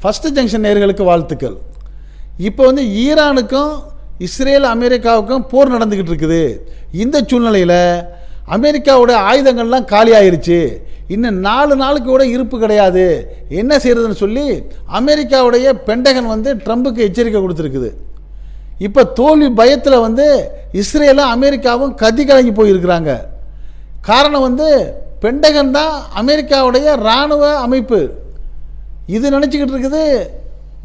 First junction நேயர்களுக்கு வாழ்த்துக்கள். இப்போ வந்து ஈரானுக்கும் இஸ்ரேல் அமெரிக்காவுக்கும் போர் நடந்துக்கிட்டு இருக்குது. இந்த சூழ்நிலையில் அமெரிக்காவுடைய ஆயுதங்கள்லாம் காலி ஆயிருச்சு, இன்னும் 4 நாளுக்கு கூட இருப்பு கிடையாது, என்ன செய்யறதுன்னு சொல்லி அமெரிக்காவுடைய பென்டகன் வந்து ட்ரம்புக்கு எச்சரிக்கை கொடுத்துருக்குது. இப்போ தோல்வி பயத்தில் வந்து இஸ்ரேலும் அமெரிக்காவும் கதி கலங்கி போயிருக்கிறாங்க. காரணம் வந்து பென்டகன் தான் அமெரிக்காவுடைய இராணுவ அமைப்பு. இது நினச்சிக்கிட்டு இருக்குது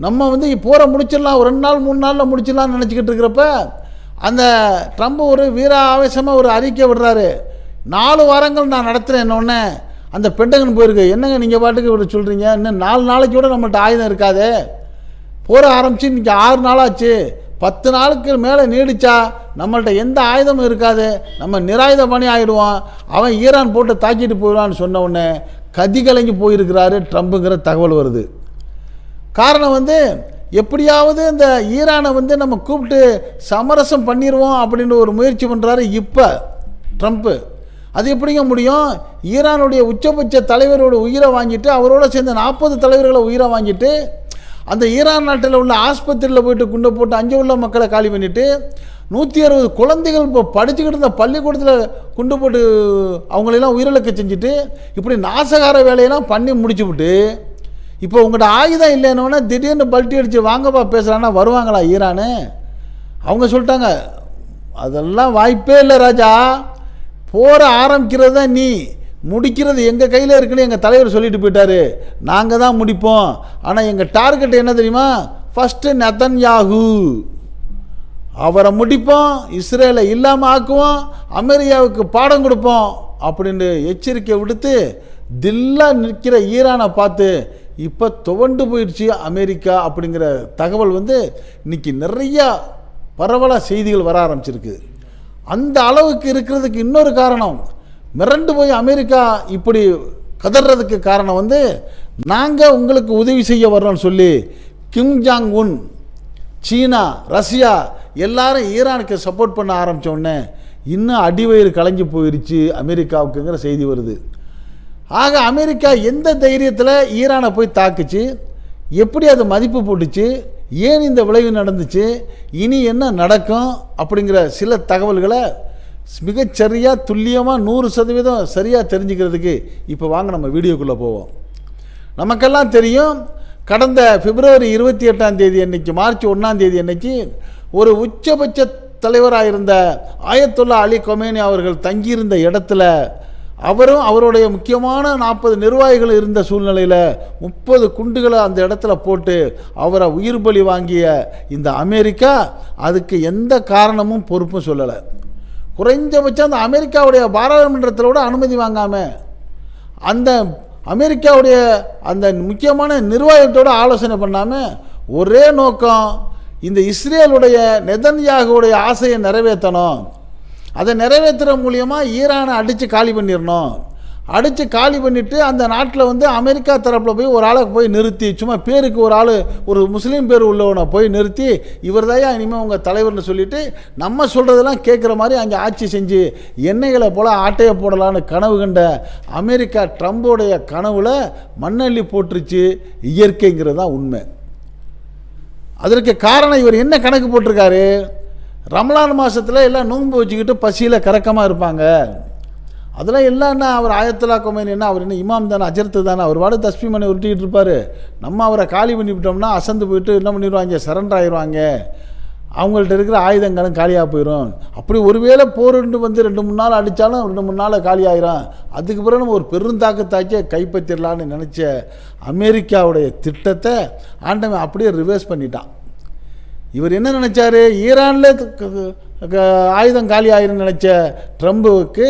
நம்ம வந்து போரை முடிச்சிடலாம், ஒரு 2 நாள் 3 நாளில் முடிச்சிடலாம்னு நினச்சிக்கிட்டு இருக்கிறப்ப அந்த ட்ரம்ப் ஒரு வீர ஆவேசமாக ஒரு அறிக்கை விடுறாரு. 4 வாரங்கள் நான் நடத்துகிறேன்னொன்னே அந்த பென்டகன் போயிருக்கு. என்னங்க நீங்கள் பாட்டுக்கு இப்படி சொல்கிறீங்க, இன்னும் 4 நாளைக்கு கூட நம்மள்ட்ட ஆயுதம் இருக்காது, போரை ஆரம்பித்து இன்றைக்கி 6 நாளாச்சு, 10 நாளுக்கு மேலே நீடிச்சா நம்மள்ட்ட எந்த ஆயுதமும் இருக்காது, நம்ம நிராயுத பணி ஆகிடுவோம், அவன் ஈரான் போட்டு தாக்கிட்டு போயிடுவான்னு சொன்ன உடனே கதி கலங்கி போயிருக்கிறாரு ட்ரம்புங்கிற தகவல் வருது. காரணம் வந்து எப்படியாவது இந்த ஈரானை வந்து நம்ம கூப்பிட்டு சமரசம் பண்ணிடுவோம் அப்படின்னு ஒரு முயற்சி பண்ணுறாரு இப்போ ட்ரம்ப்பு. அது எப்படிங்க முடியும்? ஈரானுடைய உச்சபட்ச தலைவரோட உயிரை வாங்கிட்டு, அவரோட சேர்ந்த 40 தலைவர்களை உயிரை வாங்கிட்டு, அந்த ஈரான் நாட்டில் உள்ள ஆஸ்பத்திரியில் போயிட்டு குண்டை போட்டு அங்கே உள்ள மக்களை காலி பண்ணிவிட்டு, 160 குழந்தைகள் இப்போ படிச்சுக்கிட்டு இருந்த பள்ளிக்கூடத்தில் குண்டு போட்டு அவங்களெல்லாம் உயிரிழக்க செஞ்சுட்டு, இப்படி நாசகார வேலையெல்லாம் பண்ணி முடிச்சுவிட்டு, இப்போ உங்கள்கிட்ட ஆயுதம் இல்லைன்னொன்னே திடீர்னு பல்ட்டி அடித்து வாங்கப்பா பேசுகிறான்னா வருவாங்களா ஈரானு? அவங்க சொல்லிட்டாங்க அதெல்லாம் வாய்ப்பே இல்லை ராஜா, போரை ஆரம்பிக்கிறது தான் நீ, முடிக்கிறது எங்கள் கையில் இருக்குன்னு எங்கள் தலைவர் சொல்லிட்டு போயிட்டாரு, நாங்கள் தான் முடிப்போம். ஆனால் எங்கள் டார்கெட் என்ன தெரியுமா? ஃபஸ்ட்டு நெதன்யாகு, அவரை முடிப்போம், இஸ்ரேலை இல்லாமல் ஆக்குவோம், அமெரிக்காவுக்கு பாடம் கொடுப்போம் அப்படின்னு எச்சரிக்கை விடுத்து தில்லாக நிற்கிற ஈரானை பார்த்து இப்போ துவண்டு போயிடுச்சு அமெரிக்கா அப்படிங்கிற தகவல் வந்து இன்றைக்கி நிறையா பரவலாக செய்திகள் வர ஆரம்பிச்சிருக்கு. அந்த அளவுக்கு இருக்கிறதுக்கு இன்னொரு காரணம், மிரண்டு போய் அமெரிக்கா இப்படி கதறதுக்கு காரணம் வந்து நாங்கள் உங்களுக்கு உதவி செய்ய வர்றோம்னு சொல்லி கிம் ஜாங் உன், சீனா, ரஷ்யா எல்லாரும் ஈரானுக்கு சப்போர்ட் பண்ண ஆரம்பித்தோடனே இன்னும் அடிவயிறு கலங்கி போயிடுச்சு அமெரிக்காவுக்குங்கிற செய்தி வருது. ஆக அமெரிக்கா எந்த தைரியத்தில் ஈரானை போய் தாக்குச்சு, எப்படி அது மதிப்பு போட்டுச்சு, ஏன் இந்த விளைவு நடந்துச்சு, இனி என்ன நடக்கும் அப்படிங்கிற சில தகவல்களை மிகச்சரியாக துல்லியமாக 100% சரியாக தெரிஞ்சுக்கிறதுக்கு இப்போ வாங்க நம்ம வீடியோக்குள்ளே போவோம். நமக்கெல்லாம் தெரியும், கடந்த பிப்ரவரி 28 அன்னைக்கு, மார்ச் 1 அன்னைக்கு ஒரு உச்சபட்ச தலைவராக இருந்த ஆயத்துல்லா அலி கொமேனி அவர்கள் தங்கியிருந்த இடத்துல அவரும் அவருடைய முக்கியமான 40 நிர்வாகிகள் இருந்த சூழ்நிலையில் 30 குண்டுகளை அந்த இடத்துல போட்டு அவரை உயிர் பலி வாங்கிய இந்த அமெரிக்கா அதுக்கு எந்த காரணமும் பொறுப்பும் சொல்லலை. குறைஞ்சபட்சம் அந்த அமெரிக்காவுடைய பாராளுமன்றத்தில் கூட அனுமதி வாங்காமல் அந்த அமெரிக்காவுடைய அந்த முக்கியமான நிர்வாகத்தோடு ஆலோசனை பண்ணாமல் ஒரே நோக்கம், இந்த இஸ்ரேலுடைய நெதன்யாகுடைய ஆசையை நிறைவேற்றணும், அதை நிறைவேற்றுற மூலியமாக ஈரானை அடித்து காலி பண்ணிடணும், அடித்து காலி பண்ணிவிட்டு அந்த நாட்டில் வந்து அமெரிக்கா தரப்பில் போய் ஒரு ஆளை போய் நிறுத்தி, சும்மா பேருக்கு ஒரு ஆள், ஒரு முஸ்லீம் பேர் உள்ளவனை போய் நிறுத்தி இவர் தான் இனிமேல் உங்கள் தலைவர்னு சொல்லிவிட்டு நம்ம சொல்கிறதெல்லாம் கேட்குற மாதிரி அங்கே ஆட்சி செஞ்சு எண்ணெய்களை போல் ஆட்டையை போடலான்னு கனவு கண்ட அமெரிக்கா ட்ரம்போடைய கனவில் மண்ணள்ளி போட்டுருச்சு இயற்கைங்கிறது தான் உண்மை. அதற்கு காரணம் இவர் என்ன கணக்கு போட்டிருக்காரு, ரமலான் மாதத்தில் எல்லாம் நோன்பு வச்சுக்கிட்டு பசியில் கறக்கமாக இருப்பாங்க, அதெல்லாம் இல்லைன்னா அவர் ஆயத்துல்லா கொமேனி என்ன, அவர் என்ன இமாம் தானே, அஜர்த்து தானே, அவர் வாடு தஸ்பி மணி உருட்டிக்கிட்டு இருப்பார், நம்ம அவரை காலி பண்ணிவிட்டோம்னா அசந்து போயிட்டு என்ன பண்ணிடுவாங்க, சரண்டர் ஆயிடுவாங்க, அவங்கள்ட்ட இருக்கிற ஆயுதங்களும் காலியாக போயிடும், அப்படி ஒருவேளை போருண்டு வந்து 2-3 நாள் அடித்தாலும் 2-3 நாளில் காலி ஆகிரும், அதுக்கு பிறகு நம்ம ஒரு பெருந்தாக்கத்தாக்கி கைப்பற்றிடலான்னு நினச்ச அமெரிக்காவுடைய திட்டத்தை ஆண்டவன் அப்படியே ரிவர்ஸ் பண்ணிட்டான். இவர் என்ன நினச்சார், ஈரானில் ஆயுதம் காலி ஆயிருன்னு நினச்ச ட்ரம்புக்கு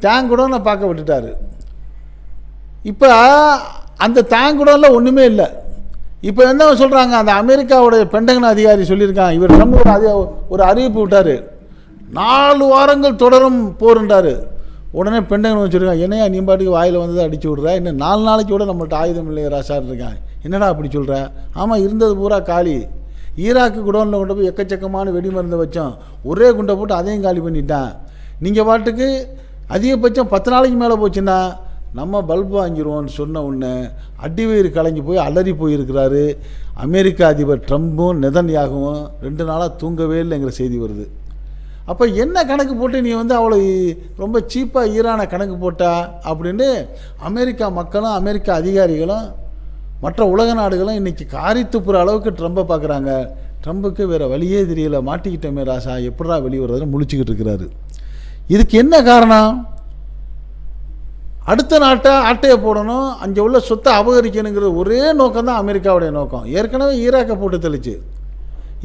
டேங்குடோனை பார்க்க விட்டுட்டார். இப்போ அந்த டேங்குடோனில் ஒன்றுமே இல்லை. இப்போ என்ன சொல்கிறாங்க, அந்த அமெரிக்காவுடைய பென்டகன் அதிகாரி சொல்லியிருக்காங்க, இவர் ட்ரம்ப் ஒரு அறிவிப்பு விட்டார், 4 வாரங்கள் தொடரும் போருன்றார். உடனே பென்டகன் வச்சுருக்காங்க, என்னையா நீ பாட்டுக்கு வாயில் வந்ததை அடிச்சு விட்ற, இன்னும் 4 நாளைக்கு கூட நம்மள்ட்ட ஆயுதம் இல்லை ராசான்னு இருக்காங்க, என்னடா அப்படி சொல்கிற? ஆமாம், இருந்தது பூரா காலி, ஈராக்கு குடோனில் கொண்டு போய் எக்கச்சக்கமான வெடிமருந்தை வச்சோம், ஒரே குண்டை போட்டு அதையும் காலி பண்ணிட்டான். நீங்கள் பாட்டுக்கு அதிகபட்சம் 10 நாளைக்கு மேலே போச்சுன்னா நம்ம பல்பு வாங்கிடுவோம்னு சொன்ன உடனே அடிவயிறு கலங்கி போய் அலறி போயிருக்கிறாரு. அமெரிக்க அதிபர் ட்ரம்பும் நெதன்யாகவும் 2 நாளாக தூங்கவே இல்லைங்கிற செய்தி வருது. அப்போ என்ன கணக்கு போட்டு நீ வந்து அவ்வளோ ரொம்ப சீப்பாக ஈரானை கணக்கு போட்டா அப்படின்னு அமெரிக்கா மக்களும் அமெரிக்க அதிகாரிகளும் மற்ற உலக நாடுகளும் இன்றைக்கி காரி துப்புற அளவுக்கு ட்ரம்பை பார்க்குறாங்க. ட்ரம்புக்கு வேறு வழியே தெரியல, மாட்டிக்கிட்டமே ராசா, எப்படா வெளிவரதுன்னு முழிச்சிக்கிட்டு இருக்கிறாரு. இதுக்கு என்ன காரணம்? அடுத்த ஆட்டையை போடணும், அங்கே உள்ள சொத்தை அபகரிக்கணுங்கிற ஒரே நோக்கம் தான் அமெரிக்காவுடைய நோக்கம். ஏற்கனவே ஈராக்கை போட்டு தெளிச்சு.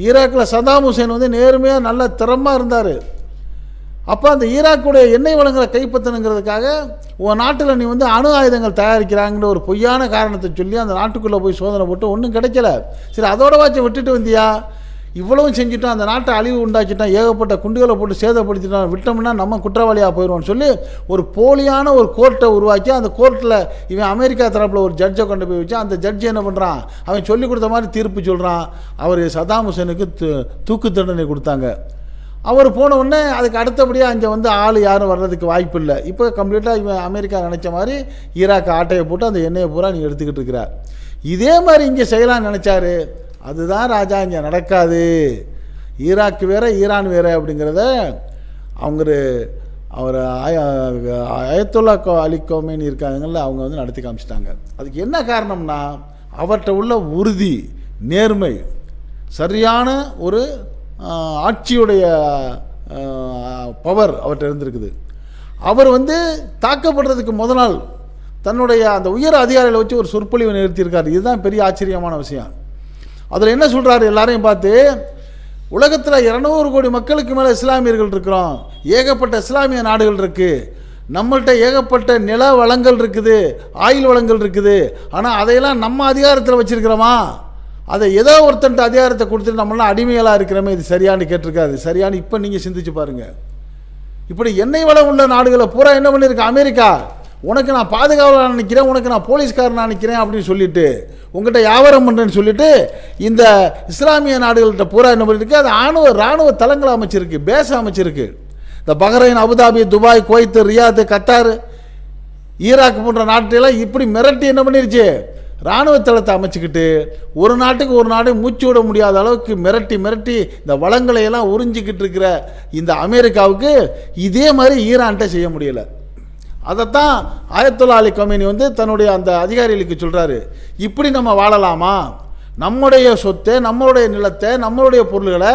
ஈராக்கில் சதாம் ஹுசேன் வந்து நேர்மையாக நல்ல திறமாக இருந்தார். அப்போ அந்த ஈராக்குடைய எண்ணெய் வளங்களை கைப்பற்றணுங்கிறதுக்காக உன் நாட்டில் நீ வந்து அணு ஆயுதங்கள் தயாரிக்கிறாங்கிற ஒரு பொய்யான காரணத்தை சொல்லி அந்த நாட்டுக்குள்ளே போய் சோதனை போட்டு ஒன்றும் கிடைக்கல. சரி, அதோட வாட்சை விட்டுட்டு வந்தியா? இவ்வளவும் செஞ்சுட்டோம், அந்த நாட்டை அழிவு உண்டாக்கிட்டான், ஏகப்பட்ட குண்டுகளை போட்டு சேதப்படுத்திட்டான், விட்டோம்னா நம்ம குற்றவாளியாக போயிடுவோம்னு சொல்லி ஒரு போலியான ஒரு கோர்ட்டை உருவாக்கி அந்த கோர்ட்டில் இவன் அமெரிக்கா தரப்பில் ஒரு ஜட்ஜை கொண்டு போய் வச்சு அந்த ஜட்ஜி என்ன பண்ணுறான், அவன் சொல்லி கொடுத்த மாதிரி தீர்ப்பு சொல்கிறான். அவர் சதாம் ஹுசேனுக்கு தூக்கு தண்டனை கொடுத்தாங்க. அவர் போன உடனே அதுக்கு அடுத்தபடியாக அங்கே வந்து ஆள் யாரும் வர்றதுக்கு வாய்ப்பு இல்லை. இப்போ கம்ப்ளீட்டாக இவன் அமெரிக்கா நினச்ச மாதிரி ஈராக் ஆட்டையை போட்டு அந்த எண்ணெயை பூரா நீ எடுத்துக்கிட்டு இருக்கிறார். இதே மாதிரி இங்கே செய்யலாம்னு நினச்சாரு. அதுதான் ராஜா, இங்கே நடக்காது. ஈராக் வேறு ஈரான் வேறு அப்படிங்கிறத அவர் அயத்துல்லா அலி கோமேனி இருக்காங்கல்ல, அவங்க வந்து நடத்தி காமிச்சிட்டாங்க. அதுக்கு என்ன காரணம்னா அவர்கிட்ட உள்ள உறுதி, நேர்மை, சரியான ஒரு ஆட்சியுடைய பவர் அவர்கிட்ட இருந்திருக்குது. அவர் வந்து தாக்கப்படுறதுக்கு முதல் நாள் தன்னுடைய அந்த உயர் அதிகாரிகளை வச்சு ஒரு சொற்பொழிவை நிறுத்தியிருக்காரு. இதுதான் பெரிய ஆச்சரியமான விஷயம். அதில் என்ன சொல்கிறாரு, எல்லாரையும் பார்த்து, உலகத்தில் 200 கோடி மக்களுக்கு மேலே இஸ்லாமியர்கள் இருக்கிறோம், ஏகப்பட்ட இஸ்லாமிய நாடுகள் இருக்குது, நம்மள்கிட்ட ஏகப்பட்ட நில வளங்கள் இருக்குது, ஆயில் வளங்கள் இருக்குது, ஆனால் அதையெல்லாம் நம்ம அதிகாரத்தில் வச்சுருக்கிறோமா? அதை ஏதோ ஒருத்தன்ட்டு அதிகாரத்தை கொடுத்துட்டு நம்மளாம் அடிமைகளாக இருக்கிறோமே, இது சரியானு கேட்டிருக்காது. சரியானு இப்போ நீங்கள் சிந்திச்சு பாருங்கள். இப்படி எண்ணெய் வளம் உள்ள நாடுகளை பூரா என்ன பண்ணியிருக்கு அமெரிக்கா, உனக்கு நான் பாதுகாவலாக நினைக்கிறேன், உனக்கு நான் போலீஸ்காரனாக நினைக்கிறேன் அப்படின்னு சொல்லிட்டு உங்கள்கிட்ட வியாபாரம் பண்ணுறேன்னு சொல்லிட்டு இந்த இஸ்லாமிய நாடுகள்கிட்ட பூரா என்ன பண்ணியிருக்கு, அது இராணுவ தளங்களை அமைச்சிருக்கு, பேஸ் அமைச்சிருக்கு. இந்த Bahrain, Abu Dhabi, Dubai, Kuwait, Riyadh, Qatar, Iraq போன்ற நாட்டையெல்லாம் இப்படி மிரட்டி என்ன பண்ணிருச்சு, இராணுவ தளத்தை அமைச்சிக்கிட்டு ஒரு நாட்டுக்கு ஒரு நாடு மூச்சு விட முடியாத அளவுக்கு மிரட்டி இந்த வளங்களை எல்லாம் உறிஞ்சிக்கிட்டு இருக்கிற இந்த அமெரிக்காவுக்கு இதே மாதிரி ஈரான்கிட்ட செய்ய முடியலை. அதைத்தான் ஆயத்துல்லா அலி கோமேனி வந்து தன்னுடைய அந்த அதிகாரிகளுக்கு சொல்கிறாரு, இப்படி நம்ம வாழலாமா? நம்முடைய சொத்தை, நம்மளுடைய நிலத்தை, நம்மளுடைய பொருள்களை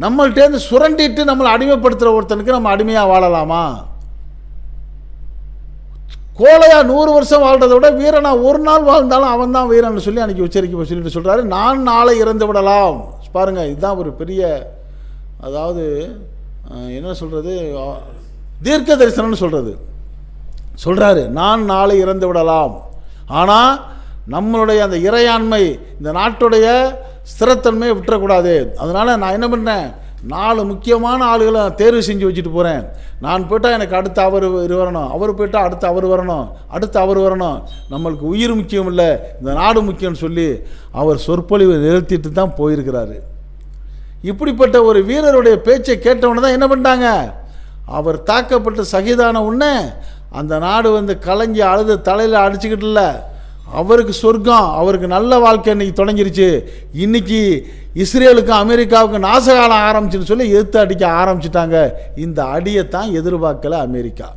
நம்மள்டேருந்து சுரண்டிட்டு நம்மளை அடிமைப்படுத்துகிற ஒருத்தனுக்கு நம்ம அடிமையாக வாழலாமா? கோலையா 100 வருஷம் வாழ்றதை விட வீரனா ஒரு நாள் வாழ்ந்தாலும் அவன் தான் வீரன் சொல்லி அன்றைக்கி உச்சரிக்க சொல்லிட்டு சொல்கிறாரு, நான் நாளை இறந்து விடலாம். பாருங்கள், இதுதான் ஒரு பெரிய, அதாவது என்ன சொல்கிறது, தீர்க்க தரிசனம்னு சொல்கிறாரு. நான் நாளை இறந்து விடலாம், ஆனால் நம்மளுடைய அந்த இறையாண்மை, இந்த நாட்டுடைய ஸ்திரத்தன்மையை விட்டுறக்கூடாது. அதனால் நான் என்ன பண்ணேன், 4 முக்கியமான ஆளுகளை தேர்வு செஞ்சு வச்சுட்டு போகிறேன். நான் போயிட்டால் எனக்கு அடுத்து அவர் வரணும், அவர் போயிட்டால் அடுத்து அவர் வரணும், அடுத்து அவர் வரணும், நம்மளுக்கு உயிர் முக்கியம் இல்லை, இந்த நாடு முக்கியம்னு சொல்லி அவர் சொற்பொழிவை நிறுத்திட்டு தான் போயிருக்கிறாரு. இப்படிப்பட்ட ஒரு வீரருடைய பேச்சை கேட்டவொன்னே தான் என்ன பண்ணிட்டாங்க, அவர் தாக்கப்பட்டு சகிதான உடனே அந்த நாடு வந்து கலங்கி அழுது தலையில் அடிச்சுக்கிட்டு இல்லை, அவருக்கு சொர்க்கம், அவருக்கு நல்ல வாழ்க்கை இன்னைக்கு தொடங்கிருச்சு. இன்னைக்கு இஸ்ரேலுக்கும் அமெரிக்காவுக்கும் நாசகாலம் ஆரம்பிச்சுன்னு சொல்லி எதிர்த்து அடிக்க ஆரம்பிச்சிட்டாங்க. இந்த அடியைத்தான் எதிர்பார்க்கல அமெரிக்கா.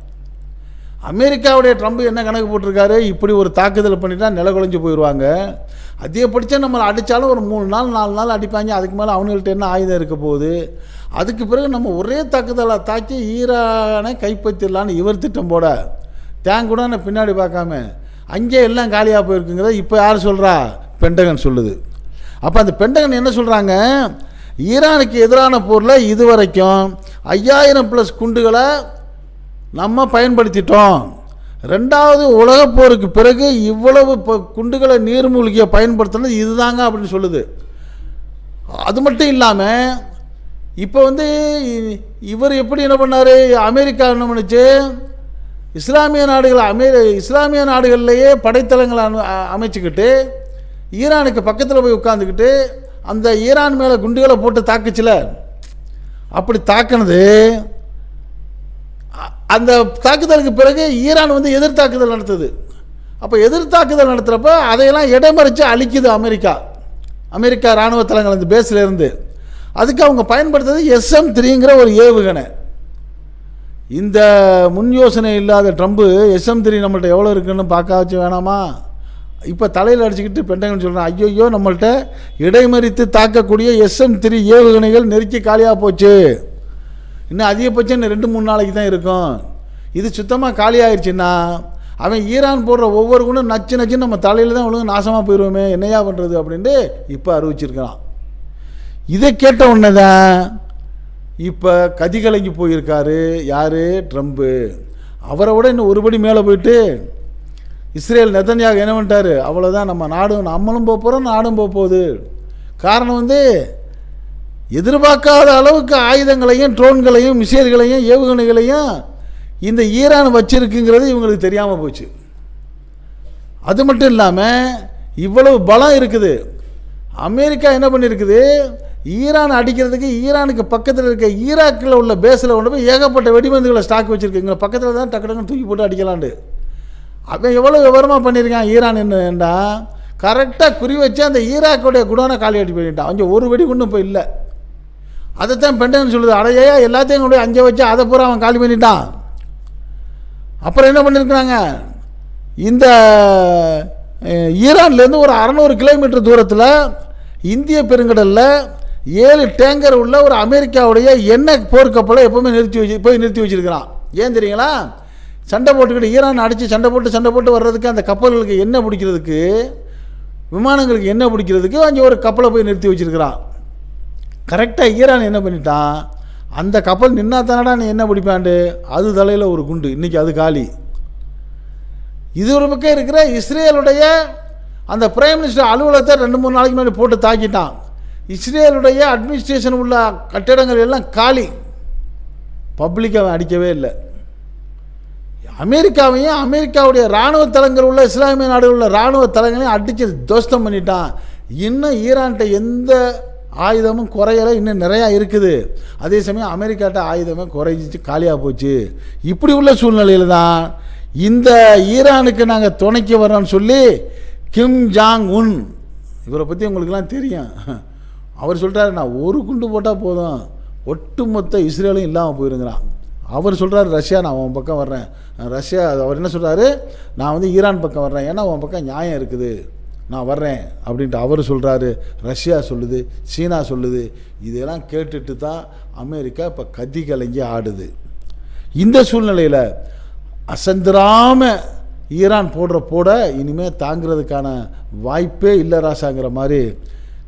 அமெரிக்காவுடைய ட்ரம்ப் என்ன கணக்கு போட்டிருக்காரு, இப்படி ஒரு தாக்குதல் பண்ணிட்டா நில குலைஞ்சு போயிடுவாங்க, அதிகப்படிச்சா நம்மளை அடித்தாலும் ஒரு 3 நாள் 4 நாள் அடிப்பாங்க, அதுக்கு மேலே அவங்கள்ட்ட என்ன ஆயுதம் இருக்க போகுது, அதுக்கு பிறகு நம்ம ஒரே தாக்குதலை தாக்கி ஈரானை கைப்பற்றிடலான்னு இவர் திட்டம் போட கூட நான் பின்னாடி பார்க்காம அங்கே எல்லாம் காலியாக போயிருக்குங்கிறத இப்போ யார் சொல்கிறா, பென்டகன் சொல்லுது. அப்போ அந்த பென்டகன் என்ன சொல்கிறாங்க, ஈரானுக்கு எதிரான போரில் இதுவரைக்கும் 5000+ குண்டுகளை நம்ம பயன்படுத்திட்டோம், 2வது உலகப் போருக்கு பிறகு இவ்வளவு குண்டுகளை நீர்மூழ்கியை பயன்படுத்தினது இதுதாங்க அப்படின்னு சொல்லுது. அது மட்டும் இல்லாமல் இப்போ வந்து இவர் எப்படி என்ன பண்ணார், அமெரிக்கா என்ன பண்ணுச்சு, இஸ்லாமிய நாடுகள்லேயே படைத்தளங்களை அமைச்சுக்கிட்டு ஈரானுக்கு பக்கத்தில் போய் உட்காந்துக்கிட்டு அந்த ஈரான் மேலே குண்டுகளை போட்டு தாக்குச்சுல, அப்படி தாக்குனது அந்த தாக்குதலுக்கு பிறகு ஈரான் வந்து எதிர்த்தாக்குதல் நடத்துது. அப்போ எதிர்த்தாக்குதல் நடத்துகிறப்ப அதையெல்லாம் இடைமறித்து அழிக்குது அமெரிக்கா இராணுவ தளங்கள் அந்த பேஸில் இருந்து. அதுக்கு அவங்க பயன்படுத்துறது SM-3ங்கிற ஒரு ஏவுகணை. இந்த முன் யோசனை இல்லாத ட்ரம்ப்பு SM-3 நம்மள்ட்ட எவ்வளோ இருக்குன்னு பார்க்க வச்சு வேணாமா? இப்போ தலையில் அடிச்சுக்கிட்டு பென்டகன் சொல்கிறேன், ஐயோ நம்மள்ட்ட இடைமறித்து தாக்கக்கூடிய SM-3 ஏவுகணைகள் நெருக்கி காலியாக போச்சு, இன்னும் அதிகபட்சம் இன்னும் 2-3 நாளைக்கு தான் இருக்கும். இது சுத்தமாக காலியாகிடுச்சுன்னா அவன் ஈரான் போடுற ஒவ்வொரு குண்டும் நச்சு நச்சுன்னு நம்ம தலையில் தான் ஒழுங்கு நாசமாக போயிடுவோமே, என்னையா பண்ணுறது அப்படின்ட்டு இப்போ அறிவிச்சிருக்கலாம். இதை கேட்ட உடனே தான் இப்போ கதிகலங்கி போயிருக்காரு யார்? ட்ரம்ப்பு. அவரை விட இன்னும் ஒருபடி மேலே போயிட்டு இஸ்ரேல் நெதன்யாகு என்ன பண்ணிட்டாரு, அவ்வளோதான் நம்ம நாடும் நம்மளும் போக போகிறோம், நாடும் போக போகுது. காரணம் வந்து எதிர்பார்க்காத அளவுக்கு ஆயுதங்களையும் ட்ரோன்களையும் மிசைல்களையும் ஏவுகணைகளையும் இந்த ஈரான் வச்சிருக்குங்கிறது இவங்களுக்கு தெரியாமல் போச்சு. அது மட்டும் இல்லாமல் இவ்வளவு பலம் இருக்குது. அமெரிக்கா என்ன பண்ணியிருக்குது, ஈரான் அடிக்கிறதுக்கு ஈரானுக்கு பக்கத்தில் இருக்க ஈராக்கில் உள்ள பேஸில் கொண்டு போய் ஏகப்பட்ட வெடிமருந்துகளை ஸ்டாக் வச்சுருக்கு. இங்கே பக்கத்தில் தான் டக்கு டக்குன்னு தூக்கி போட்டு அடிக்கலாண்டு. அவன் எவ்வளோ விவரமாக பண்ணியிருக்கான் ஈரான் என்னண்டா, கரெக்டாக குறி வச்சு அந்த ஈராக்குடைய குடோனை காலி அடி பண்ணிட்டான். அங்கே ஒரு வெடி கொண்டு இப்போ இல்லை. அதைத்தான் பென்டகன் சொல்லுது, அடையா எல்லாத்தையும் கொண்டு அங்கே வச்சு அதை பூரா அவன் காலி பண்ணிட்டான். அப்புறம் என்ன பண்ணியிருக்கிறாங்க, இந்த ஈரான்லேருந்து ஒரு 600 கிலோமீட்டர் தூரத்தில் இந்திய பெருங்கடலில் 7 டேங்கர் உள்ள ஒரு அமெரிக்காவுடைய எண்ணெய் போர்க்கப்பலை எப்போவுமே நிறுத்தி வச்சிருக்கிறான். ஏன் தெரியுங்களா, சண்டை போட்டுக்கிட்டு ஈரான் அடித்து சண்டை போட்டு வர்றதுக்கு அந்த கப்பல்களுக்கு எண்ணெய் பிடிக்கிறதுக்கு, விமானங்களுக்கு எண்ணெய் பிடிக்கிறதுக்கு அங்கே ஒரு கப்பலை போய் நிறுத்தி வச்சிருக்கிறான். கரெக்டாக ஈரான் என்ன பண்ணிட்டான், அந்த கப்பல் நின்னா தானடா நீ என்ன பிடிப்பாண்டு, அது தலையில் ஒரு குண்டு, இன்றைக்கி அது காலி. இது ஒரு பக்கம் இருக்கிற இஸ்ரேலுடைய அந்த பிரைம் மினிஸ்டர் அலுவலகத்தை 2-3 நாளைக்கு முன்னாடி போட்டு தாக்கிட்டான். இஸ்ரேலுடைய அட்மினிஸ்ட்ரேஷன் உள்ள கட்டிடங்கள் எல்லாம் காலி. பப்ளிக்காக அடிக்கவே இல்லை. அமெரிக்காவையும் அமெரிக்காவுடைய இராணுவ தளங்கள் உள்ள இஸ்லாமிய நாடுகள் உள்ள இராணுவ தளங்களையும் அடித்து துவஸ்தம் பண்ணிட்டான். இன்னும் ஈரான்கிட்ட எந்த ஆயுதமும் குறையலை, இன்னும் நிறையா இருக்குது. அதே சமயம் அமெரிக்காட்ட ஆயுதமே குறைஞ்சிச்சு, காலியாக போச்சு. இப்படி உள்ள சூழ்நிலையில் தான் இந்த ஈரானுக்கு நாங்கள் துணைக்கு வரோன்னு சொல்லி கிம் ஜாங் உன், இவரை பற்றி உங்களுக்கெல்லாம் தெரியும், அவர் சொல்கிறாரு நான் ஒரு குண்டு போட்டால் போதும் ஒட்டுமொத்த இஸ்ரேலும் இல்லாமல் போயிருங்கிறான். அவர் சொல்கிறார் ரஷ்யா நான் உன் பக்கம் வர்றேன், ரஷ்யா அவர் என்ன சொல்கிறாரு, நான் வந்து ஈரான் பக்கம் வர்றேன், ஏன்னா உன் பக்கம் நியாயம் இருக்குது, நான் வர்றேன் அப்படின்ட்டு அவர் சொல்கிறாரு. ரஷ்யா சொல்லுது, சீனா சொல்லுது. இதெல்லாம் கேட்டுட்டு தான் அமெரிக்கா இப்போ கத்தி கலங்கி ஆடுது. இந்த சூழ்நிலையில் அசந்திராமல் ஈரான் போட இனிமேல் தாங்கிறதுக்கான வாய்ப்பே இல்லை ராசாங்கிற மாதிரி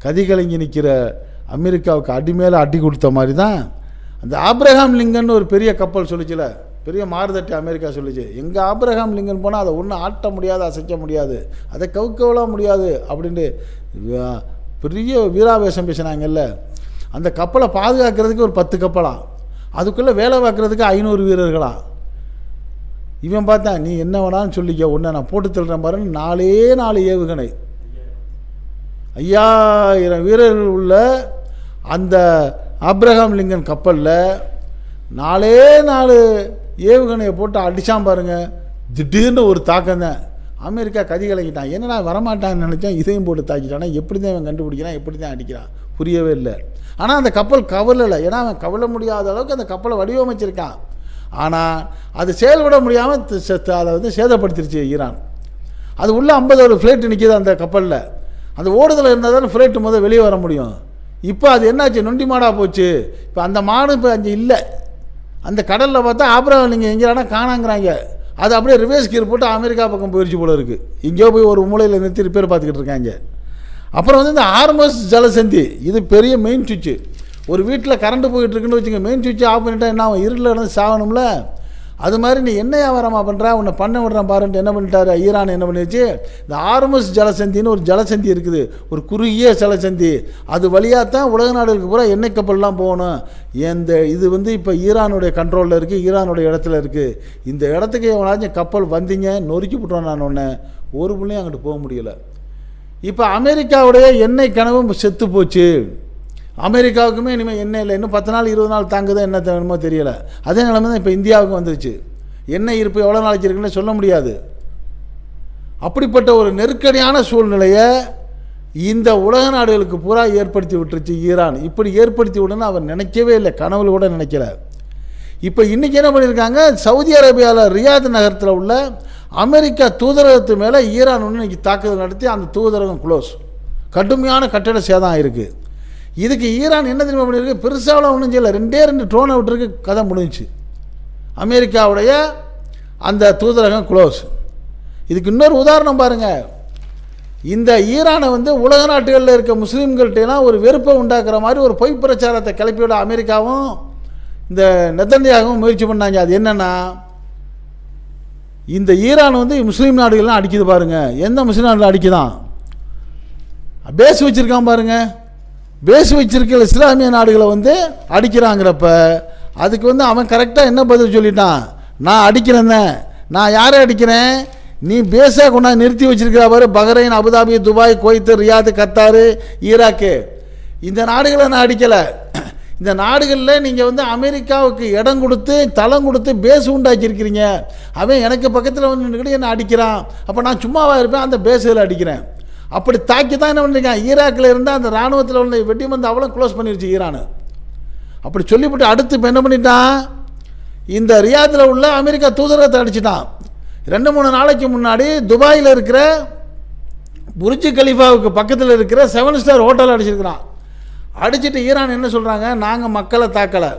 கதி கலங்கி நிற்கிற அமெரிக்காவுக்கு அடிமேலே அடி கொடுத்த மாதிரி தான் அந்த ஆப்ரஹாம் லிங்கன் ஒரு பெரிய கப்பல் சொல்லிச்சுல, பெரிய மாறுதட்டி அமெரிக்கா சொல்லிச்சு, எங்கள் ஆப்ரஹாம் லிங்கன் போனால் அதை ஒன்றும் ஆட்ட முடியாது, அசைக்க முடியாது, அதை கவுக்கவலாம் முடியாது அப்படின்ட்டு பெரிய வீராவேசம் பேசினாங்கல்ல. அந்த கப்பலை பாதுகாக்கிறதுக்கு ஒரு 10 கப்பலாம், அதுக்குள்ளே வேலை பார்க்குறதுக்கு 500 வீரர்களாம். இவன் பார்த்தான், நீ என்ன வேணாலும் சொல்லிக்க, ஒன்று நான் போட்டு தள்ளுறேன் பாருன்னு 4 ஏவுகணை 5000 வீரர்கள் உள்ள அந்த ஆப்ரஹாம் லிங்கன் கப்பலில் 4 ஏவுகணையை போட்டு அடித்தான் பாருங்க. திடீர்னு ஒரு தாக்கம் தான். அமெரிக்கா கதி கலங்கிட்டான். என்னடா வரமாட்டான்னு நினச்சேன், இதையும் போட்டு தாக்கிட்டானா, எப்படி தான் இவன் கண்டுபிடிக்கிறான், எப்படி தான் அடிக்கிறான், புரியவே இல்லை. ஆனால் அந்த கப்பல் கவலை, ஏன்னா அவன் கவலை முடியாத அளவுக்கு அந்த கப்பலை வடிவமைச்சிருக்கான். ஆனால் அது செயல்பட முடியாமல் அதை வந்து சேதப்படுத்திருச்சு ஈரான். அது உள்ளே 50 ஃப்ளைட்டு நிற்கிது அந்த கப்பலில். அந்த ஓடுதல் இருந்தால் தானே ஃப்ளைட்டு முதல் வெளியே வர முடியும். இப்போ அது என்னாச்சு, நொண்டி மாடாக போச்சு. இப்போ அந்த மாடு இப்போ அங்கே இல்லை. அந்த கடலில் பார்த்தா ஆப்ரஹாம் லிங்கன் எங்கேனா காணாங்கிறாங்க. அது அப்படியே ரிவர்ஸ் கியர் போட்டு அமெரிக்கா பக்கம் போயிடுச்சு போல இருக்குது. எங்கேயோ போய் ஒரு மூலையில் நிறுத்தி ரிப்பேர் பார்த்துக்கிட்டு இருக்காங்க. அப்புறம் வந்து இந்த ஹார்மஸ் ஜலசந்தி, இது பெரிய மெயின் சுவிட்சு. ஒரு வீட்டில் கரண்ட்டு போயிட்டுருக்குன்னு வச்சுங்க, மெயின் சுவிட்சை ஆஃப் பண்ணிட்டா என்ன ஆகும், இருளில் இருந்து சாகணும்ல. அது மாதிரி நீ என்ன வியாபாரமாக பண்ணுற, உன்னை பண்ண விடுறான் பாருன்ட்டு என்ன பண்ணிட்டாரு ஈரான், என்ன பண்ணிடுச்சு, இந்த ஹார்மஸ் ஜலசந்தின்னு ஒரு ஜலசந்தி இருக்குது, ஒரு குறுகிய ஜலசந்தி. அது வழியாக தான் உலக நாடுகளுக்கு பூரா எண்ணெய் கப்பல்லாம் போகணும். இது வந்து இப்போ ஈரானுடைய கண்ட்ரோலில் இருக்குது, ஈரானுடைய இடத்துல இருக்குது. இந்த இடத்துக்கு எவனாச்சும் கப்பல் வந்தீங்க நொறுக்கி விட்டுறோம். நான் ஒன்று ஒரு பிள்ளையும் அங்கிட்டு போக முடியலை. இப்போ அமெரிக்காவுடைய எண்ணெய் கனவும் செத்து போச்சு. அமெரிக்காவுக்குமே இனிமேல் எண்ணெய் இல்லை, இன்னும் 10 நாள் 20 நாள் தாங்குதோ என்ன வேணுமோ தெரியலை. அதே நிலைமை தான் இப்போ இந்தியாவுக்கும் வந்துருச்சு. எண்ணெய் இருப்பு எவ்வளோ நாளைக்கு இருக்குன்னு சொல்ல முடியாது. அப்படிப்பட்ட ஒரு நெருக்கடியான சூழ்நிலையை இந்த உலக நாடுகளுக்கு பூரா ஏற்படுத்தி விட்டுருச்சு ஈரான். இப்படி ஏற்படுத்தி விடணும்னு அவர் நினைக்கவே இல்லை, கனவுல கூட நினைக்கல. இப்போ இன்றைக்கி என்ன பண்ணியிருக்காங்க, சவுதி அரேபியாவில் ரியாத் நகரத்தில் உள்ள அமெரிக்கா தூதரகத்து மேலே ஈரான் ஒன்று இன்றைக்கி தாக்குதல் நடத்தி அந்த தூதரகம் க்ளோஸ், கடுமையான கட்டட சேதம் ஆகிருக்கு. இதுக்கு ஈரான் என்ன தெரியுமா பண்ணியிருக்கு, பெருசாவில் ஒன்றும் செய்யலை, 2 ட்ரோனை விட்டுருக்கு, கதை முடிஞ்சிச்சு. அமெரிக்காவுடைய அந்த தூதரகம் க்ளோஸ். இதுக்கு இன்னொரு உதாரணம் பாருங்கள். இந்த ஈரானை உலக நாட்டுகளில் இருக்க முஸ்லீம்கள்ட்டெல்லாம் ஒரு வெறுப்பை உண்டாக்குற மாதிரி ஒரு பொய் பிரச்சாரத்தை கிளப்பிவிட அமெரிக்காவும் இந்த நெதன்யாகவும் முயற்சி பண்ணாங்க. அது என்னென்னா, இந்த ஈரான் முஸ்லீம் நாடுகள்லாம் அடிக்குது பாருங்கள். எந்த முஸ்லீம் நாட்டில் அடிக்குதான், பேஸ் வச்சுருக்கான் பாருங்கள். பேஸ் வச்சிருக்க இஸ்லாமிய நாடுகளை அடிக்கிறாங்கிறப்ப அதுக்கு அவன் கரெக்டாக என்ன பதில் சொல்லிட்டான், நான் அடிக்கிறேன், நான் யாரை அடிக்கிறேன், நீ பேஸாக கொண்டாந்து நிறுத்தி வச்சிருக்கிற பாரு, Bahrain, Abu Dhabi, Dubai, Kuwait, Riyadh, Qatar, Iraq, இந்த நாடுகளை நான் அடிக்கலை. இந்த நாடுகளில் நீங்கள் அமெரிக்காவுக்கு இடம் கொடுத்து தளம் கொடுத்து பேஸ் உண்டாக்கியிருக்கிறீங்க. அவன் எனக்கு பக்கத்தில் நின்றுக்கிட்டு என்னை அடிக்கிறான், அப்போ நான் சும்மாவாக இருப்பேன், அந்த பேஸில் அடிக்கிறேன். அப்படி தாக்கி தான் என்ன பண்ணியிருக்கான், ஈராக்கில் இருந்தால் அந்த இராணுவத்தில் உள்ள வெடிமந்து அவ்வளோ க்ளோஸ் பண்ணிருச்சு ஈரானு. அப்படி சொல்லிவிட்டு அடுத்து இப்போ என்ன பண்ணிட்டான், இந்த ரியாத்தில் உள்ள அமெரிக்கா தூதரகத்தை அடிச்சிட்டான். 2-3 நாளைக்கு முன்னாடி துபாயில் இருக்கிற புர்ஜ் கலீஃபாவுக்கு பக்கத்தில் இருக்கிற 7 ஸ்டார் ஹோட்டல் அடிச்சிருக்கிறான். அடிச்சுட்டு ஈரான் என்ன சொல்கிறாங்க, நாங்கள் மக்களை தாக்கலை,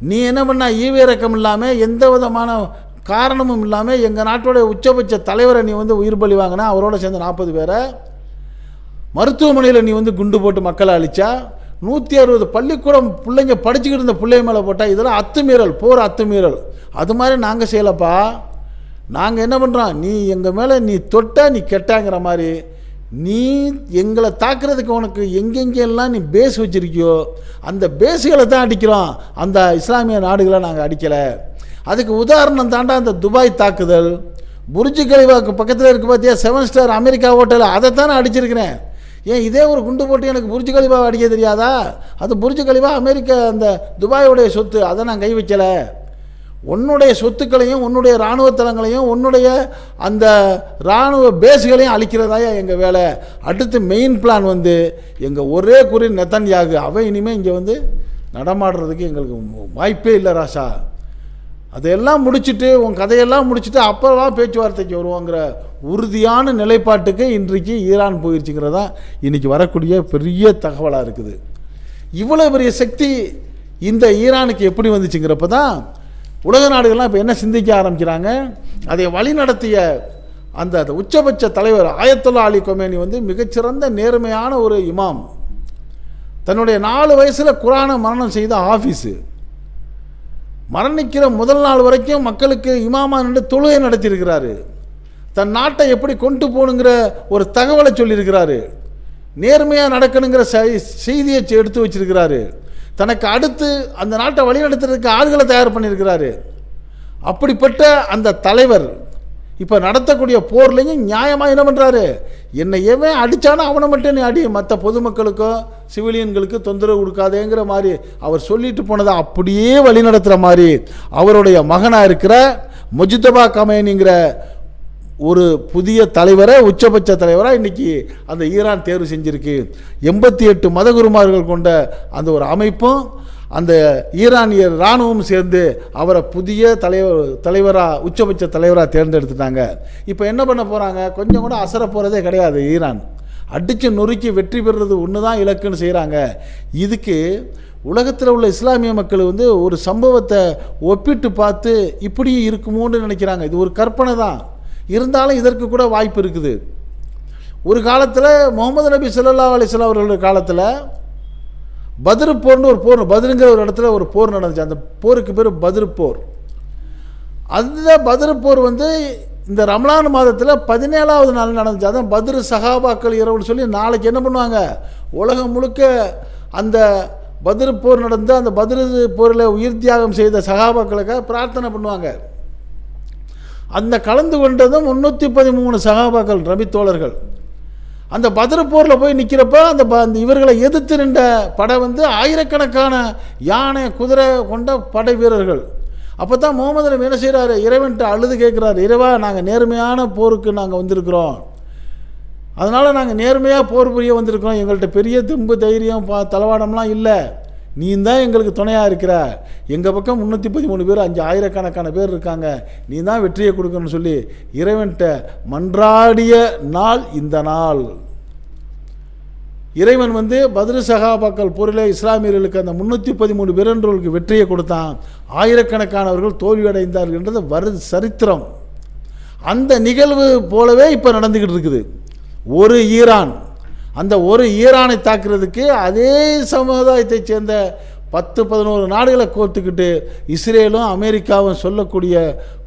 நீ என்ன பண்ண, ஈவிரக்கம் இல்லாமல் எந்த விதமான காரணமும் இல்லாமல் எங்கள் நாட்டோடைய உச்சபட்ச தலைவரை நீ உயிர் பலி வாங்கினா, அவரோட சேர்ந்து 40 பேரை மருத்துவமனையில் நீ குண்டு போட்டு மக்களை அழிச்சா, 160 பள்ளிக்கூடம் பிள்ளைங்க படிச்சுக்கிட்டு இருந்த பிள்ளை மேலே போட்டால், இதெல்லாம் அத்துமீறல், போர் அத்துமீறல். அது மாதிரி நாங்கள் செய்யலப்பா, நாங்கள் என்ன பண்ணுறோம், நீ எங்கள் மேலே நீ தொட்ட நீ கெட்டாங்கிற மாதிரி, நீ எங்களை தாக்குறதுக்கு உனக்கு எங்கெங்கெல்லாம் நீ பேஸ் வச்சுருக்கியோ அந்த பேஸுகளை தான் அடிக்கிறோம், அந்த இஸ்லாமிய நாடுகளை நாங்கள் அடிக்கலை. அதுக்கு உதாரணம் தாண்டா அந்த துபாய் தாக்குதல். புர்ஜ் கலீஃபாவுக்கு பக்கத்தில் இருக்க பார்த்தியா 7 ஸ்டார் அமெரிக்கா ஹோட்டல், அதைத்தான் நான் அடிச்சிருக்கிறேன். ஏன் இதே ஒரு குண்டு போட்டு எனக்கு புர்ஜ் கலீஃபாவை அடிக்க தெரியாதா? அது புர்ஜ் கலீஃபா அமெரிக்கா அந்த துபாயோடைய சொத்து, அதை நான் கை வைக்கலை. உன்னுடைய சொத்துக்களையும் உன்னுடைய இராணுவ தளங்களையும் உன்னுடைய அந்த இராணுவ பேஸுகளையும் அழிக்கிறதாயா எங்கள் வேலை. அடுத்து மெயின் பிளான் எங்கள் ஒரே குறி நெதன்யாகு, அவன் இனிமேல் இங்கே நடமாடுறதுக்கு எங்களுக்கு வாய்ப்பே இல்லை ராசா. அதையெல்லாம் முடிச்சுட்டு உன் கதையெல்லாம் முடிச்சுட்டு அப்போவா பேச்சுவார்த்தைக்கு வருவோங்கிற உறுதியான நிலைப்பாட்டுக்கு இன்றைக்கு ஈரான் போயிடுச்சுங்கிறதா இன்றைக்கி வரக்கூடிய பெரிய தகவலாக இருக்குது. இவ்வளோ பெரிய சக்தி இந்த ஈரானுக்கு எப்படி வந்துச்சுங்கிறப்ப தான் உலக நாடுகள்லாம் இப்போ என்ன சிந்திக்க ஆரம்பிக்கிறாங்க. அதை வழிநடத்திய அந்த உச்சபட்ச தலைவர் ஆயத்துல்லா அலி கொமேனி மிகச்சிறந்த நேர்மையான ஒரு இமாம். தன்னுடைய 4 வயசில் குரானை மரணம் செய்த ஆஃபீஸு, மரணிக்கிற முதல் நாள் வரைக்கும் மக்களுக்கு இமாமா நின்று தொழுகை நடத்தியிருக்கிறாரு. தன் நாட்டை எப்படி கொண்டு போகணுங்கிற ஒரு தகவலை சொல்லியிருக்கிறாரு. நேர்மையாக நடக்கணுங்கிற செய்தியை எடுத்து வச்சிருக்கிறாரு. தனக்கு அடுத்து அந்த நாட்டை வழிநடத்துறதுக்கு ஆள்களை தயார் பண்ணியிருக்கிறாரு. அப்படிப்பட்ட அந்த தலைவர் இப்போ நடத்தக்கூடிய போர்லையும் நியாயமாக என்ன பண்ணுறாரு, என்னை எவன் அடித்தானோ அவனை மட்டும் நீ அடி, மற்ற பொதுமக்களுக்கோ சிவிலியன்களுக்கு தொந்தரவு கொடுக்காதேங்கிற மாதிரி அவர் சொல்லிட்டு போனதை அப்படியே வழி நடத்துகிற மாதிரி அவருடைய மகனாக இருக்கிற முஜ்தபா கமேனிங்கிற ஒரு புதிய தலைவரை, உச்சபட்ச தலைவராக இன்றைக்கி அந்த ஈரான் தேர்வு செஞ்சுருக்கு. 88 மதகுருமார்கள் கொண்ட அந்த ஒரு அமைப்பும் அந்த ஈரானிய இராணுவம் சேர்ந்து அவரை புதிய தலைவராக உச்சபட்ச தலைவராக தேர்ந்தெடுத்துட்டாங்க. இப்போ என்ன பண்ண போகிறாங்க, கொஞ்சம் கூட அசர போகிறதே கிடையாது. ஈரான் அடித்து நொறுக்கி வெற்றி பெறுறது ஒன்று தான் இலக்குன்னு செய்கிறாங்க. இதுக்கு உலகத்தில் உள்ள இஸ்லாமிய மக்கள் ஒரு சம்பவத்தை ஒப்பிட்டு பார்த்து இப்படி இருக்குமோன்னு நினைக்கிறாங்க. இது ஒரு கற்பனை தான், இருந்தாலும் இதற்கு கூட வாய்ப்பு இருக்குது. ஒரு காலத்தில் முகமது நபி ஸல்லல்லாஹு அலைஹி வஸல்லம் அவர்களுடைய காலத்தில் பத்ரு போர்னு ஒரு போர், பத்ருங்கிற ஒரு இடத்துல ஒரு போர் நடந்துச்சு. அந்த போருக்கு பேர் பத்ரு போர். அந்த பத்ரு போர் இந்த ரமலான் மாதத்தில் 17ஆவது நாள் நடந்துச்சு. அதான் பத்ரு சஹாபாக்கள் இரவுன்னு சொல்லி நாளைக்கு என்ன பண்ணுவாங்க, உலகம் முழுக்க அந்த பத்ரு போர் நடந்து அந்த பத்ரு போரில் உயிர் தியாகம் செய்த சஹாபாக்களுக்காக பிரார்த்தனை பண்ணுவாங்க. அந்த கலந்து கொண்டதும் 313 சஹாபாக்கள் நபி தோழர்கள். அந்த பத்ர் போரில் போய் நிற்கிறப்ப அந்த இவர்களை எதிர்த்து நின்ற படை வந்து ஆயிரக்கணக்கான யானை குதிரை கொண்ட படை வீரர்கள். அப்போ தான் முகமது நபி என்ன செய்கிறாரு, இறைவன்ட்டு அழுது கேட்குறாரு, இறைவா நாங்கள் நேர்மையான போருக்கு நாங்கள் வந்திருக்கிறோம், அதனால் நாங்கள் நேர்மையாக போர் புரிய வந்திருக்கிறோம், எங்கள்கிட்ட பெரிய தெம்பு தைரியம் தளவாடம்லாம் இல்லை, நீ தான் எங்களுக்கு துணையாக இருக்கிற, எங்கள் பக்கம் 313 பேர் 5000 பேர் இருக்காங்க, நீ தான் வெற்றியை கொடுக்கணும்னு சொல்லி இறைவன்கிட்ட மன்றாடிய நாள் இந்த நாள். இறைவன் வந்து பத்ர் சஹாபாக்கள் போரில் இஸ்லாமியர்களுக்கு அந்த 313 பேரன்றவர்களுக்கு வெற்றியை கொடுத்தான், ஆயிரக்கணக்கானவர்கள் தோல்வியடைந்தார்கள் என்றது சரித்திரம். அந்த நிகழ்வு போலவே இப்போ நடந்துக்கிட்டு இருக்குது. ஒரு ஈரான், அந்த ஒரு ஈரானை தாக்குறதுக்கு அதே சமுதாயத்தைச் சேர்ந்த 10-11 நாடுகளை கோர்த்துக்கிட்டு இஸ்ரேலும் அமெரிக்காவும்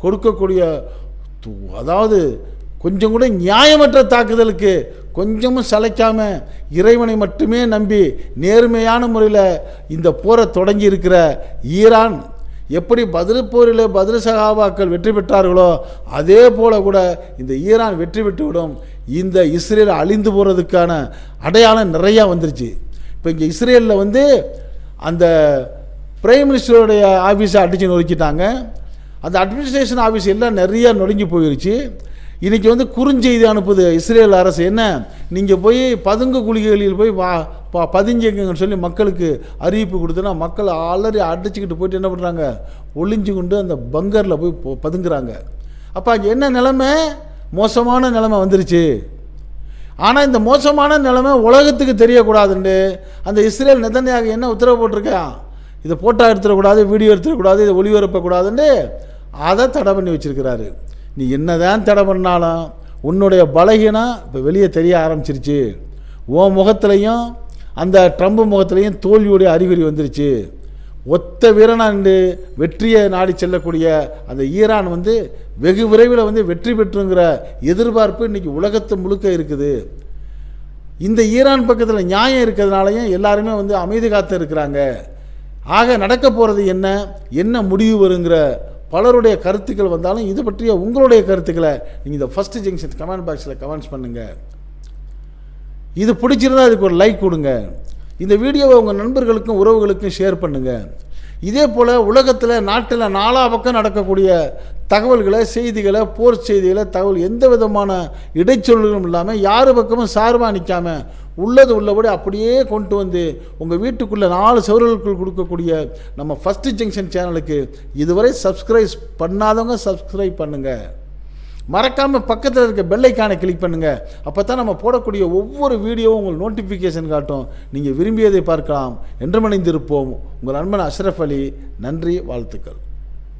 கொடுக்கக்கூடிய அதாவது கொஞ்சம் கூட நியாயமற்ற தாக்குதலுக்கு கொஞ்சமும் சளைக்காமல் இறைவனை மட்டுமே நம்பி நேர்மையான முறையில் இந்த போரை தொடங்கி இருக்கிற ஈரான் எப்படி பத்ர் போரில் பத்ர் சஹாபாக்கள் வெற்றி பெற்றார்களோ அதே போல கூட இந்த ஈரான் வெற்றி பெற்றுவிடும். இந்த இஸ்ரேல் அழிந்து போகிறதுக்கான அடையாளம் நிறையா வந்துருச்சு. இப்போ இங்கே இஸ்ரேலில் வந்து அந்த பிரைம் மினிஸ்டருடைய ஆஃபீஸை அடித்து நொறுக்கிட்டாங்க. அந்த அட்மினிஸ்ட்ரேஷன் ஆஃபீஸ் எல்லாம் நிறையா நொறுங்கி போயிடுச்சு. இன்றைக்கி வந்து குறுஞ்செய்தி அனுப்புது இஸ்ரேல் அரசு, என்ன நீங்கள் போய் பதுங்கு குழிகளில் போய் பதிஞ்சுங்கன்னு சொல்லி மக்களுக்கு அறிவிப்பு கொடுத்தோன்னா மக்கள் ஆல்ரெடி அடிச்சுக்கிட்டு போயிட்டு என்ன பண்ணுறாங்க, ஒளிஞ்சு கொண்டு அந்த பங்கரில் போய் பதுங்குறாங்க. அப்போ அங்கே என்ன நிலைமை, மோசமான நிலைமை வந்துருச்சு. ஆனால் இந்த மோசமான நிலைமை உலகத்துக்கு தெரியக்கூடாதுன்னு அந்த இஸ்ரேல் நெதன்யாகு என்ன உத்தரவு போட்டிருக்கா, இதை ஃபோட்டோ எடுத்துடக்கூடாது, வீடியோ எடுத்துடக்கூடாது, இதை ஒளிபரப்பக்கூடாதுன்னு அதை தடை பண்ணி வச்சுருக்கிறாரு. நீ என்ன தான் தடை பண்ணாலும் உன்னுடைய பலகீனம் இப்போ வெளியே தெரிய ஆரம்பிச்சிருச்சு. உன் முகத்துலையும் அந்த ட்ரம்ப் முகத்துலையும் தோல்வியுடைய அறிகுறி வந்துருச்சு. ஒத்த வீரனாண்டு வெற்றியை நாடி செல்லக்கூடிய அந்த ஈரான் வந்து வெகு விரைவில் வந்து வெற்றி பெற்றுங்கிற எதிர்பார்ப்பு இன்றைக்கி உலகத்து முழுக்க இருக்குது. இந்த ஈரான் பக்கத்தில் நியாயம் இருக்கிறதுனாலையும் எல்லாருமே வந்து அமைதி காத்து இருக்கிறாங்க. ஆக நடக்க போகிறது என்ன முடிவு வருங்கிற பலருடைய கருத்துக்கள் வந்தாலும் இது பற்றிய உங்களுடைய கருத்துக்களை நீங்கள் இந்த ஃபஸ்ட்டு ஜங்ஷன் கமெண்ட் பாக்ஸில் கமெண்ட்ஸ் பண்ணுங்கள். இது பிடிச்சிருந்தால் இதுக்கு ஒரு லைக் கொடுங்க. இந்த வீடியோவை உங்கள் நண்பர்களுக்கும் உறவுகளுக்கும் ஷேர் பண்ணுங்கள். இதே போல் உலகத்தில் நாட்டில் நாலா பக்கம் நடக்கக்கூடிய தகவல்களை, செய்திகளை, போர் செய்திகளை, தகவல் எந்த விதமான இடைச்சொல்களும் இல்லாமல் யார் பக்கமும் சார்பாக நிற்காமல் உள்ளது உள்ளபடி அப்படியே கொண்டு வந்து உங்கள் வீட்டுக்குள்ளே 4 சவுர்களுக்குள் கொடுக்கக்கூடிய நம்ம ஃபஸ்ட்டு ஜங்ஷன் சேனலுக்கு இதுவரை சப்ஸ்கிரைப் பண்ணாதவங்க சப்ஸ்கிரைப் பண்ணுங்கள். மறக்காமல் பக்கத்தில் இருக்க பெல் ஐக்கானை கிளிக் பண்ணுங்கள். அப்போ தான் நம்ம போடக்கூடிய ஒவ்வொரு வீடியோவும் உங்களுக்கு நோட்டிஃபிகேஷன் காட்டும். நீங்கள் விரும்பியதை பார்க்கலாம். என்றும் இணைந்திருப்போம். உங்கள் நண்பன் அஷ்ரஃப் அலி. நன்றி, வாழ்த்துக்கள்.